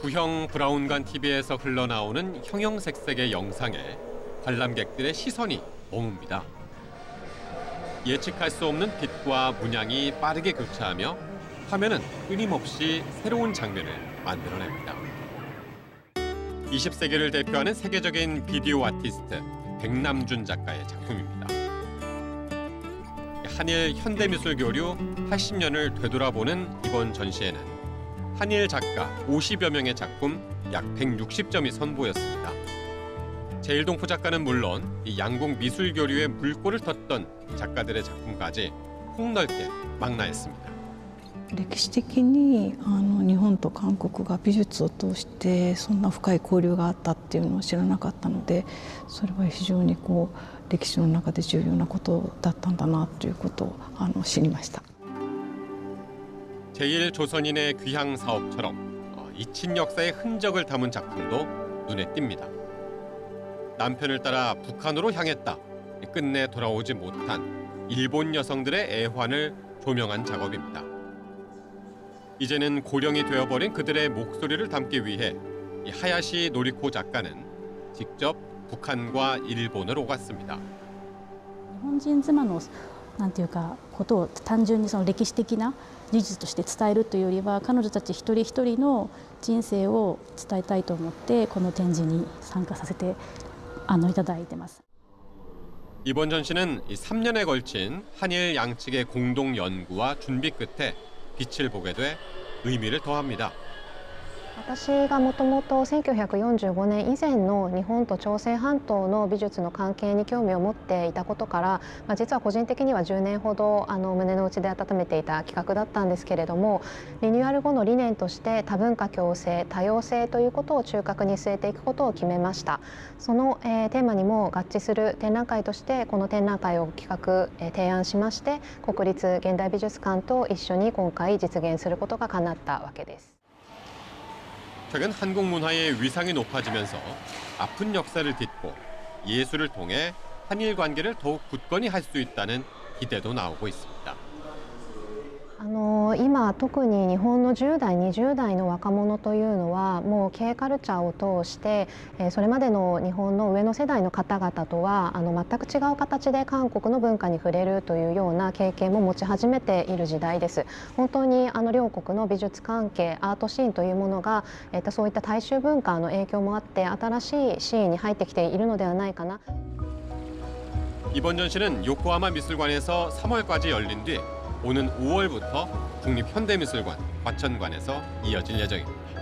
구형 브라운관 TV에서 흘러나오는 형형색색의 영상에 관람객들의 시선이 머뭅니다. 예측할 수 없는 빛과 문양이 빠르게 교차하며 화면은 끊임없이 새로운 장면을 만들어냅니다. 20세기를 대표하는 세계적인 비디오 아티스트 백남준 작가의 작품입니다. 한일 현대미술교류 80년을 되돌아보는 이번 전시회는 한일 작가 50여 명의 작품 약 160점이 선보였습니다. 제일동포 작가는 물론 이 양국 미술교류의 물꼬를 텄던 작가들의 작품까지 폭넓게 망라했습니다. 歴史的に日本と韓国が美術を通してそんな深い交流があったっていうのを知らなかったので、それは非常に歴史の中で重要なことだったんだなということを知りました。 제1조선인의 귀향 사업처럼 잊힌 역사의 흔적을 담은 작품도 눈에 띕니다. 남편을 따라 북한으로 향했다. 끝내 돌아오지 못한 일본 여성들의 애환을 조명한 작업입니다. 이제는 고령이 되어버린 그들의 목소리를 담기 위해 하야시 노리코 작가는 직접 북한과 일본을 오갔습니다. 日本人妻のなんていうかことを単純にその歴史的な事実として伝えるというよりは、彼女たち一人一人の人生を伝えたいと思ってこの展示に参加させていただいてます。 이번 전시는 3년에 걸친 한일 양측의 공동 연구와 준비 끝에 빛을 보게 돼 의미를 더합니다. 私がもともと1945年以前の日本と朝鮮半島の美術の関係に興味を持っていたことから、実は個人的には10年ほど胸の内で温めていた企画だったんですけれども、リニューアル後の理念として多文化共生多様性ということを中核に据えていくことを決めました。そのテーマにも合致する展覧会としてこの展覧会を企画提案しまして、国立現代美術館と一緒に今回実現することが叶ったわけです。 최근 한국 문화의 위상이 높아지면서 아픈 역사를 딛고 예술을 통해 한일 관계를 더욱 굳건히 할 수 있다는 기대도 나오고 있습니다. 今特に日本の10代20代の若者というのはもう K カルチャーを通してそれまでの日本の上の世代の方々とは全く違う形で韓国の文化に触れるというような経験も持ち始めている時代です。本当に両国の美術関係アートシーンというものがそういった大衆文化の影響もあって新しいシーンに入ってきているのではないかな。 이번 전시는 요코하마 미술관에서 3월까지 열린 뒤 오는 5월부터 국립현대미술관 과천관에서 이어질 예정입니다.